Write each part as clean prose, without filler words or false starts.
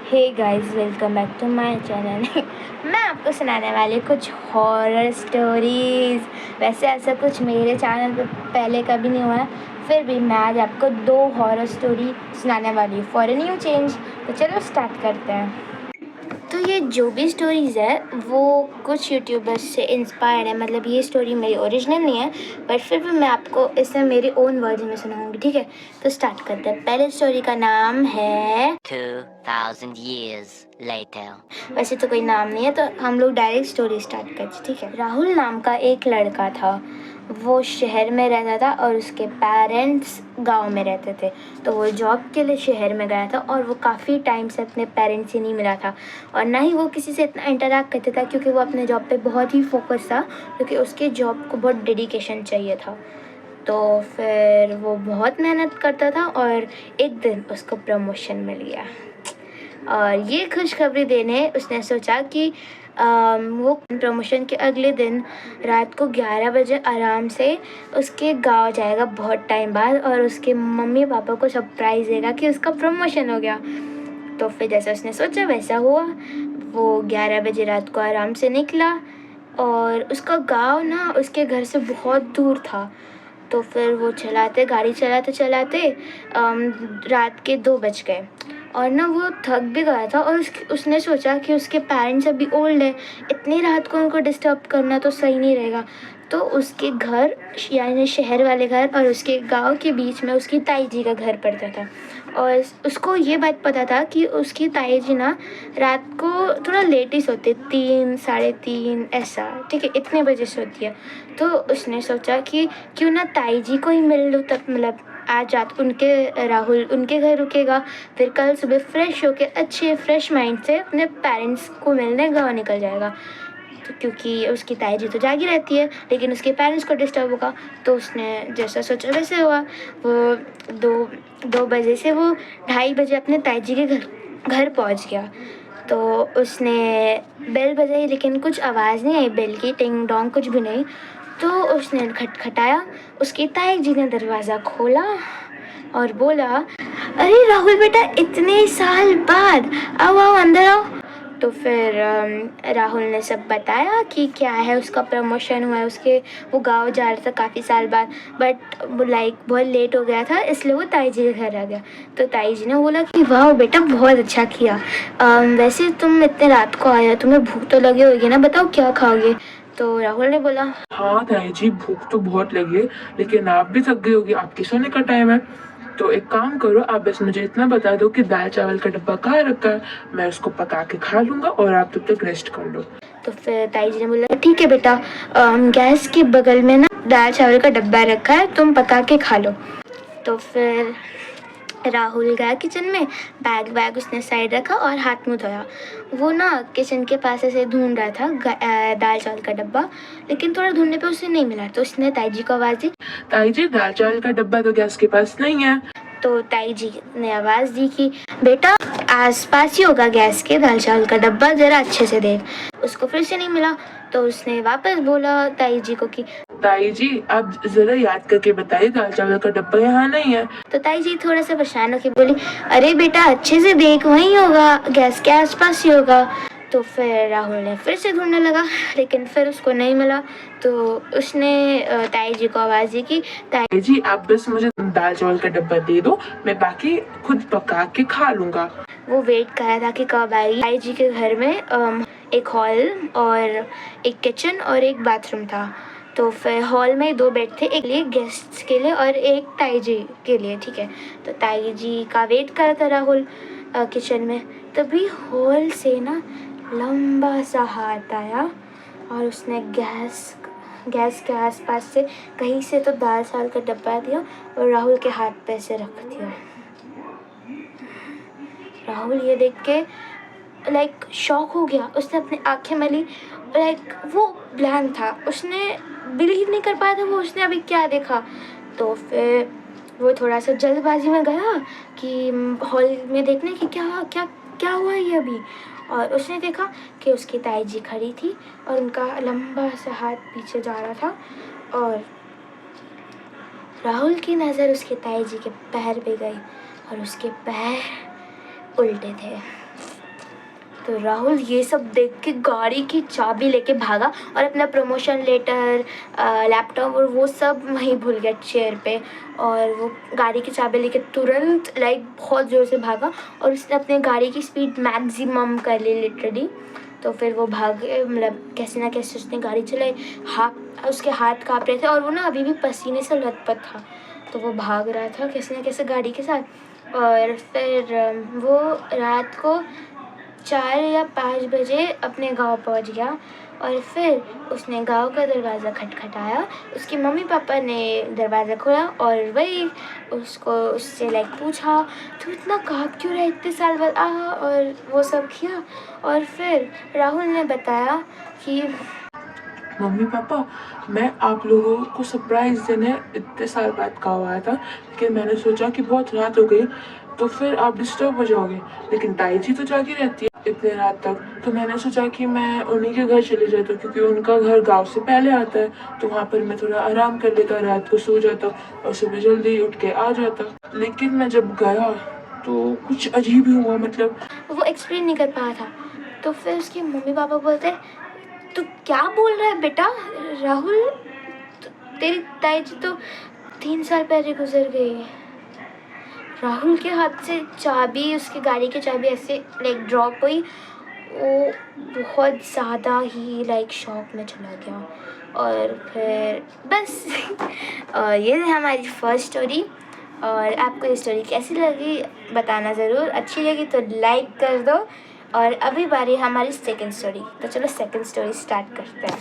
Hey guys, welcome back to my channel. मैं आपको सुनाने वाली कुछ हॉरर स्टोरीज़। वैसे ऐसा कुछ मेरे चैनल पे पहले कभी नहीं हुआ है, फिर भी मैं आज आपको 2 हॉरर स्टोरी सुनाने वाली हूँ फॉर अ न्यू चेंज। तो चलो स्टार्ट करते हैं। तो ये जो भी स्टोरीज़ है वो कुछ यूट्यूबर्स से इंस्पायर्ड है, मतलब ये स्टोरी मेरी ओरिजिनल नहीं है, बट फिर भी मैं आपको इसे मेरे ओन वर्ड में सुनाऊंगी, ठीक है। तो स्टार्ट करते हैं। पहले स्टोरी का नाम है 2000 years later। वैसे तो कोई नाम नहीं है, तो हम लोग डायरेक्ट स्टोरी स्टार्ट करते, ठीक है। राहुल नाम का एक लड़का था। वो शहर में रहता था और उसके पेरेंट्स गांव में रहते थे। तो वो जॉब के लिए शहर में गया था और वो काफ़ी टाइम से अपने पेरेंट्स से नहीं मिला था, और ना ही वो किसी से इतना इंटरेक्ट करता था, क्योंकि वो अपने जॉब पे बहुत ही फोकस था, क्योंकि उसके जॉब को बहुत डेडिकेशन चाहिए था। तो फिर वो बहुत मेहनत करता था और एक दिन उसको प्रमोशन मिल गया। और ये खुशखबरी देने उसने सोचा कि वो प्रमोशन के अगले दिन रात को 11 बजे आराम से उसके गांव जाएगा बहुत टाइम बाद, और उसके मम्मी पापा को सरप्राइज़ देगा कि उसका प्रमोशन हो गया। तो फिर जैसा उसने सोचा वैसा हुआ। वो 11 बजे रात को आराम से निकला, और उसका गांव ना उसके घर से बहुत दूर था। तो फिर वो गाड़ी चलाते चलाते रात के 2 बज गए, और ना वो थक भी गया था, और उसने सोचा कि उसके पेरेंट्स अभी ओल्ड है, इतनी रात को उनको डिस्टर्ब करना तो सही नहीं रहेगा। तो उसके घर, यानी शहर वाले घर और उसके गांव के बीच में उसकी ताई जी का घर पड़ता था। और उसको ये बात पता था कि उसकी ताई जी ना रात को थोड़ा लेट ही सोते, 3 साढ़े 3 ऐसा, ठीक है, इतने बजे सोती है। तो उसने सोचा कि क्यों ना ताई जी को ही मिल लूँ, तब मतलब आज रात राहुल उनके घर रुकेगा, फिर कल सुबह फ्रेश होके अच्छे फ्रेश माइंड से अपने पेरेंट्स को मिलने गाँव निकल जाएगा। तो क्योंकि उसकी ताई जी तो जागी रहती है, लेकिन उसके पेरेंट्स को डिस्टर्ब होगा। तो उसने जैसा सोचा वैसे हुआ। वो 2 बजे से वो 2:30 बजे अपने ताई जी के घर पहुंच गया। तो उसने बेल बजाई, लेकिन कुछ आवाज़ नहीं आई बेल की, टिंग डोंग कुछ भी नहीं। तो उसने खटखटाया। उसकी ताई जी ने दरवाज़ा खोला और बोला, अरे राहुल बेटा, इतने साल बाद, आओ आओ अंदर आओ। तो फिर राहुल ने सब बताया कि क्या है, उसका प्रमोशन हुआ है, वो गांव जा रहा था काफ़ी साल बाद, बट बहुत लेट हो गया था, इसलिए वो ताई जी के घर आ गया। तो ताई जी ने बोला कि वाह बेटा, बहुत अच्छा किया। वैसे तुम इतने रात को आए हो, तुम्हें भूख तो लगी होगी ना, बताओ क्या खाओगे। तो राहुल ने बोला, हाँ ताई जी, भूख तो बहुत लगी है, लेकिन आप भी थक गई होगी, आपके सोने का टाइम है। तो एक काम करो, आप बस मुझे इतना बता दो कि दाल चावल का डब्बा कहाँ रखा है, मैं उसको पका के खा लूंगा और आप तब तक रेस्ट कर लो। तो फिर ताई जी ने बोला, ठीक है बेटा, गैस के बगल में ना दाल चावल का डब्बा रखा है, तुम पका के खा लो। तो फिर राहुल गया किचन में, बैग उसने साइड रखा और हाथ मुंह धोया। वो ना किचन के पास ऐसे ढूंढ रहा था दाल चावल का डब्बा, लेकिन थोड़ा ढूंढने पे उसे नहीं मिला। तो उसने ताई जी को आवाज़ दी, ताई जी, दाल चावल का डब्बा तो गैस के पास नहीं है। तो ताई जी ने आवाज़ दी कि बेटा, आसपास ही होगा गैस के दाल चावल का डब्बा, ज़रा अच्छे से देख। उसको फिर से नहीं मिला। तो उसने वापस बोला ताई जी को कि ताई जी, आप जरा याद करके बताइए, दाल चावल का डब्बा यहाँ नहीं है। तो ताई जी थोड़ा सा परेशान होकर बोली, अरे बेटा, अच्छे से देख, वहीं होगा, गैस के आसपास ही होगा। तो फिर राहुल ने फिर से ढूंढने लगा, लेकिन फिर उसको नहीं मिला। तो उसने ताई जी को आवाज़ दी कि ताई जी, आप बस मुझे दाल चावल का डब्बा दे दो, मैं बाकी खुद पका के खा लूंगा। वो वेट कर रहा था कि कब आएगी। ताई जी के घर में एक हॉल और एक किचन और एक बाथरूम था। तो फिर हॉल में 2 बेड थे, एक लिए गेस्ट्स के लिए और एक ताई जी के लिए, ठीक है। तो ताई जी का वेट कर रहा था राहुल किचन में। तभी हॉल से ना लंबा सा हाथ आया, और उसने गैस के आसपास से कहीं से तो दाल चावल का डब्बा दिया और राहुल के हाथ पे से रख दिया। राहुल ये देख के शॉक हो गया। उसने अपनी आंखें मली, वो ब्लैंक था, उसने बिलीव नहीं कर पाया था वो उसने अभी क्या देखा। तो फिर वो थोड़ा सा जल्दबाजी में गया कि हॉल में देखने की क्या क्या क्या हुआ ये अभी। और उसने देखा कि उसकी ताई जी खड़ी थी और उनका लंबा सा हाथ पीछे जा रहा था, और राहुल की नज़र उसके ताई जी के पैर पे गई, और उसके पैर उल्टे थे। तो राहुल ये सब देख के गाड़ी की चाबी लेके भागा और अपना प्रमोशन लेटर, लैपटॉप और वो सब वहीं भूल गया चेयर पे। और वो गाड़ी की चाबी लेके तुरंत बहुत ज़ोर से भागा और उसने अपने गाड़ी की स्पीड मैक्सिमम कर ली लिटरली। तो फिर वो भागे, कैसे ना कैसे उसने गाड़ी चलाई। उसके हाथ काँप रहे थे और वो ना अभी भी पसीने से लथपथ था। तो वो भाग रहा था कैसे ना कैसे गाड़ी के साथ। और फिर वो रात को 4 या 5 बजे अपने गांव पहुंच गया। और फिर उसने गांव का दरवाज़ा खटखटाया। उसके मम्मी पापा ने दरवाज़ा खोला और वही उससे पूछा, तू इतना काँप क्यों रहा है, इतने साल बाद आया, और वो सब किया। और फिर राहुल ने बताया कि मम्मी पापा, मैं आप लोगों को सरप्राइज देने इतने साल बाद गाँव आया था, लेकिन मैंने सोचा कि बहुत रात हो गई तो फिर आप डिस्टर्ब हो जाओगे, लेकिन ताई जी तो जागी रहती है इतने रात तक, तो मैंने सोचा कि मैं उन्हीं के घर चले जाता हूँ क्योंकि उनका घर गांव से पहले आता है, तो वहाँ पर मैं थोड़ा आराम कर लेता, रात को सो जाता और सुबह जल्दी उठ के आ जाता। लेकिन मैं जब गया तो कुछ अजीब ही हुआ, मतलब वो एक्सप्लेन नहीं कर पाया था। तो फिर उसके मम्मी पापा बोलते, तू क्या बोल रहा है बेटा राहुल, तेरी ताई जी तो 3 साल पहले गुजर गई। राहुल के हाथ से चाबी, उसकी गाड़ी की चाबी ऐसे ड्रॉप हुई। वो बहुत ज़्यादा ही शॉक में चला गया। और फिर बस ये है हमारी फर्स्ट स्टोरी। और आपको ये स्टोरी कैसी लगी बताना ज़रूर। अच्छी लगी तो लाइक कर दो। और अभी बारी हमारी सेकंड स्टोरी, तो चलो सेकंड स्टोरी स्टार्ट करते हैं।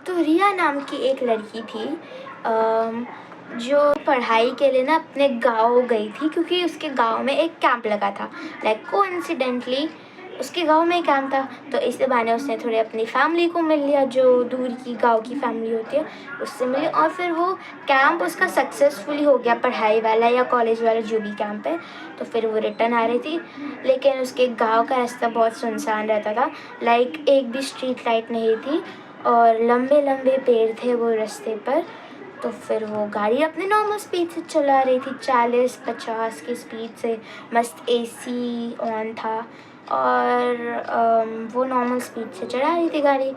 तो रिया नाम की एक लड़की थी जो पढ़ाई के लिए ना अपने गांव गई थी क्योंकि उसके गांव में एक कैंप लगा था। कोइंसिडेंटली उसके गांव में एक कैंप था, तो इस बहाने उसने थोड़े अपनी फैमिली को मिल लिया, जो दूर की गांव की फैमिली होती है उससे मिली। और फिर वो कैंप उसका सक्सेसफुली हो गया, पढ़ाई वाला या कॉलेज वाला जो भी कैंप है। तो फिर वो रिटर्न आ रही थी, लेकिन उसके गाँव का रास्ता बहुत सुनसान रहता था। एक भी स्ट्रीट लाइट नहीं थी और लंबे लंबे पेड़ थे वो रास्ते पर। तो फिर वो गाड़ी अपने नॉर्मल स्पीड से चला रही थी, 40-50 की स्पीड से। मस्त एसी ऑन था और वो नॉर्मल स्पीड से चला रही थी गाड़ी।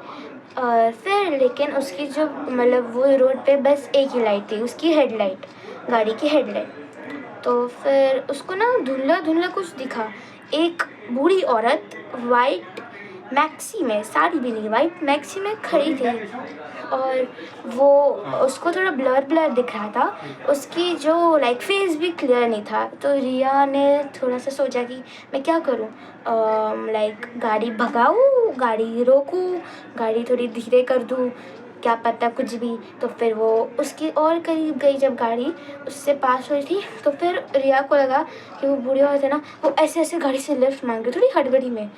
और फिर लेकिन उसकी जो वो रोड पे बस एक ही लाइट थी, उसकी हेडलाइट, गाड़ी की हेडलाइट। तो फिर उसको ना धुंधला धुंधला कुछ दिखा। एक बूढ़ी औरत वाइट मैक्सी में, साड़ी भी नहीं, वाइट मैक्सी में खड़ी थी। और वो उसको थोड़ा ब्लर ब्लर दिख रहा था, उसकी जो फेस भी क्लियर नहीं था। तो रिया ने थोड़ा सा सोचा कि मैं क्या करूं, गाड़ी भगाऊं, गाड़ी रोकूं, गाड़ी थोड़ी धीरे कर दूं, क्या पता कुछ भी। तो फिर वो उसकी और करीब गई, जब गाड़ी उससे पास हुई थी तो फिर रिया को लगा कि वो बूढ़ी औरत है ना, वो ऐसे ऐसे गाड़ी से लिफ्ट मांग रही थोड़ी हड़बड़ी में।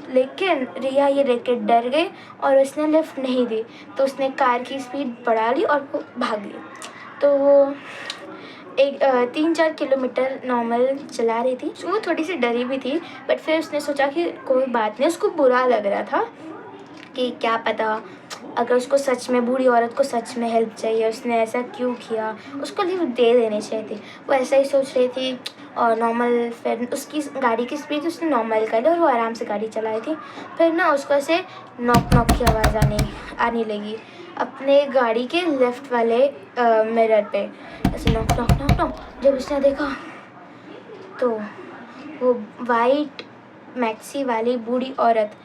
लेकिन रिया ये देख के डर गई और उसने लिफ्ट नहीं दी। तो उसने कार की स्पीड बढ़ा ली और वो भागी। तो वो 3-4 किलोमीटर नॉर्मल चला रही थी। वो थोड़ी सी डरी भी थी, बट फिर उसने सोचा कि कोई बात नहीं। उसको बुरा लग रहा था कि क्या पता अगर उसको सच में, बूढ़ी औरत को सच में हेल्प चाहिए, उसने ऐसा क्यों किया, उसको लिफ्ट दे देनी चाहिए थी। वो ऐसा ही सोच रही थी। और नॉर्मल फिर उसकी गाड़ी की स्पीड उसने नॉर्मल कर ली और वो आराम से गाड़ी चला रही थी। फिर ना उसको ऐसे नॉक नॉक की आवाज़ आने लगी अपने गाड़ी के लेफ़्ट वाले मिरर पे, ऐसे नॉक नॉक नॉक नॉक। जब उसने देखा तो वो वाइट मैक्सी वाली बूढ़ी औरत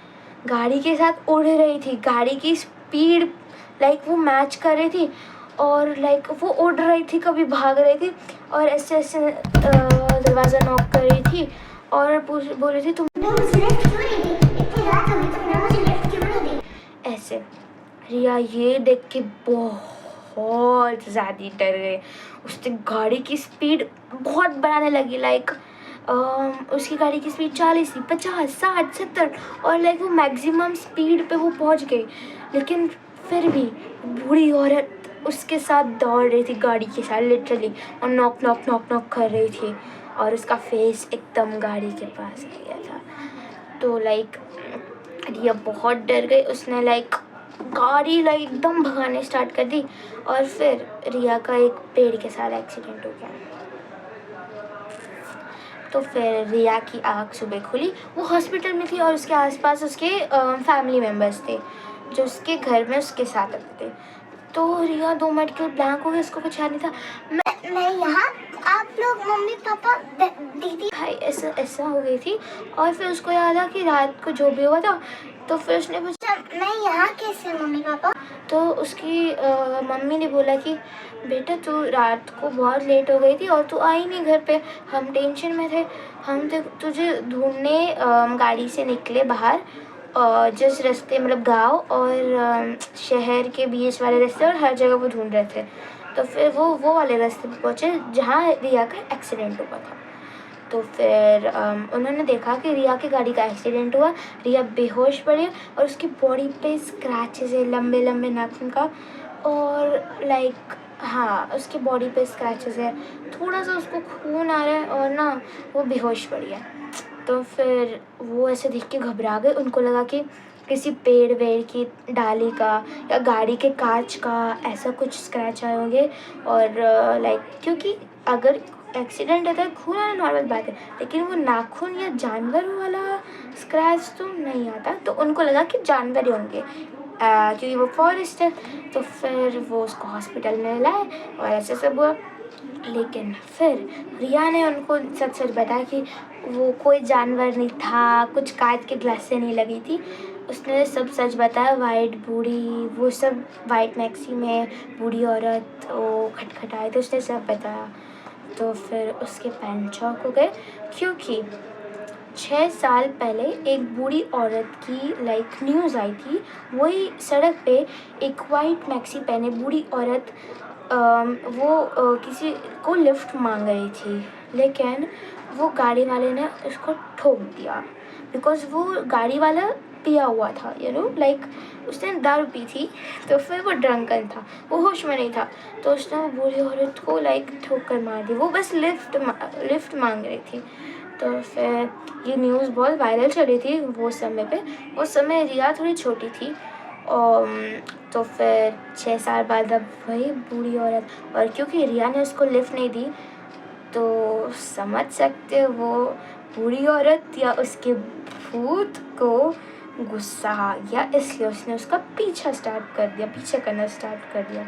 गाड़ी के साथ उड़ रही थी। गाड़ी की स्पीड वो मैच कर रही थी और वो उड़ रही थी, कभी भाग रही थी और ऐसे ऐसे दरवाज़ा नॉक कर रही थी और बोल रही थी तुम ऐसे। रिया ये देख के बहुत ज़्यादा डर गई। उसने गाड़ी की स्पीड बहुत बढ़ाने लगी। उसकी गाड़ी की स्पीड 40 थी, 50, 60, 70 और वो मैक्सिमम स्पीड पे वो पहुंच गई। लेकिन फिर भी बूढ़ी औरत उसके साथ दौड़ रही थी गाड़ी के साथ लिटरली, और नॉक नॉक नॉक नॉक कर रही थी और उसका फेस एकदम गाड़ी के पास आ गया था। तो रिया बहुत डर गई। उसने गाड़ी एकदम भगाने स्टार्ट कर दी और फिर रिया का एक पेड़ के साथ एक्सीडेंट हो गया। तो फिर रिया की आँख सुबह खुली, वो हॉस्पिटल में थी और उसके आसपास उसके फैमिली मेम्बर्स थे जो उसके घर में उसके साथ रहते थे। तो रिया 2 मिनट के लिए ब्लैंक हो गई, उसको कुछ याद नहीं था। मैं यहाँ, आप लोग मम्मी पापा दीदी भाई ऐसा हो गई थी। और फिर उसको याद आ कि रात को जो भी हुआ था, तो फिर उसने पूछा मैं यहाँ कैसे मम्मी पापा? तो उसकी मम्मी ने बोला कि बेटा तू रात को बहुत लेट हो गई थी और तू आई नहीं घर पे, हम टेंशन में थे, हम तुझे ढूंढने गाड़ी से निकले बाहर, जिस रास्ते मतलब गांव और शहर के बीच वाले रास्ते और हर जगह वो ढूंढ रहे थे। तो फिर वो वाले रास्ते पे पहुँचे जहाँ रिया का एक्सीडेंट हुआ था। तो फिर उन्होंने देखा कि रिया की गाड़ी का एक्सीडेंट हुआ, रिया बेहोश पड़ी और उसकी बॉडी पे स्क्रैचेस है लंबे लंबे नाखून का, और लाइक हाँ उसकी बॉडी पे स्क्रैचेस है, थोड़ा सा उसको खून आ रहा है और ना वो बेहोश पड़ी है। तो फिर वो ऐसे देख के घबरा गए, उनको लगा कि किसी पेड़ वेड़ की डाली का या गाड़ी के कांच का ऐसा कुछ स्क्रैच आए होंगे। और लाइक क्योंकि अगर एक्सीडेंट होता है खून आना नॉर्मल बात है, लेकिन वो नाखून या जानवर वाला स्क्रैच तो नहीं आता, तो उनको लगा कि जानवर ही होंगे क्योंकि वो फॉरेस्ट है। तो फिर वो उसको हॉस्पिटल में लाए और ऐसे सब हुआ। लेकिन फिर रिया ने उनको सच सच बताया कि वो कोई जानवर नहीं था, कुछ कांच के ग्लास से नहीं लगी थी। उसने सब सच बताया, वाइट बूढ़ी, वो सब वाइट मैक्सी में बूढ़ी औरत वो खटखटाए थे, उसने सब बताया। तो फिर उसके पेरेंट्स शॉक हो गए क्योंकि 6 साल पहले एक बूढ़ी औरत की लाइक न्यूज़ आई थी, वही सड़क पे एक वाइट मैक्सी पहने बूढ़ी औरत किसी को लिफ्ट मांग रही थी, लेकिन वो गाड़ी वाले ने उसको ठोक दिया बिकॉज़ वो गाड़ी वाला पिया हुआ था, लाइक उसने दारू पी थी, तो फिर वो ड्रंकन था, वो होश में नहीं था, तो उसने वो बूढ़ी औरत को लाइक ठोक कर मार दी। वो बस लिफ्ट मांग रही थी। तो फिर ये न्यूज़ बहुत वायरल चली थी वो समय पे। उस समय रिया थोड़ी छोटी थी। तो फिर 6 साल बाद अब वही बूढ़ी औरत, और क्योंकि रिया ने उसको लिफ्ट नहीं दी, तो समझ सकते हो वो बूढ़ी औरत या उसके भूत को गुस्सा आ गया, इसलिए उसने उसका पीछा करना स्टार्ट कर दिया।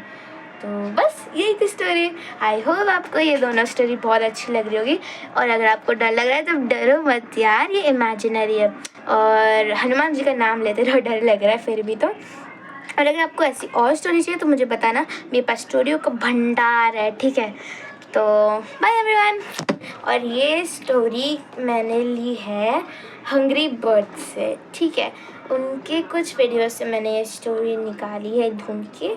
तो बस यही थी स्टोरी। आई होप आपको ये दोनों स्टोरी बहुत अच्छी लग रही होगी, और अगर आपको डर लग रहा है तो डरो मत यार, ये इमेजिनरी है और हनुमान जी का नाम लेते रहो, डर लग रहा है फिर भी तो। और अगर आपको ऐसी और स्टोरी चाहिए तो मुझे बताना, मेरे पास स्टोरियों का भंडार है, ठीक है। तो बाय एवरीवन। और ये स्टोरी मैंने ली है हंग्री बर्ड से, ठीक है। उनके कुछ वीडियो से मैंने ये स्टोरी निकाली है ढूंढ के,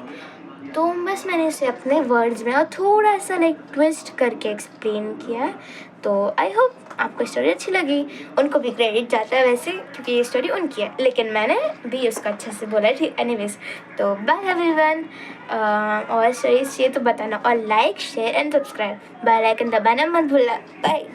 तो बस मैंने इसे अपने वर्ड्स में और थोड़ा सा लाइक ट्विस्ट करके एक्सप्लेन किया है। तो आई होप आपको स्टोरी अच्छी लगी। उनको भी क्रेडिट जाता है वैसे, क्योंकि ये स्टोरी उनकी है, लेकिन मैंने भी उसका अच्छे से बोला है, ठीक। एनीवेज, तो बाय एवरीवन। और स्टोरीज चाहिए तो बताना, और like share and subscribe, bell icon दबाना मत भूलना। बाय।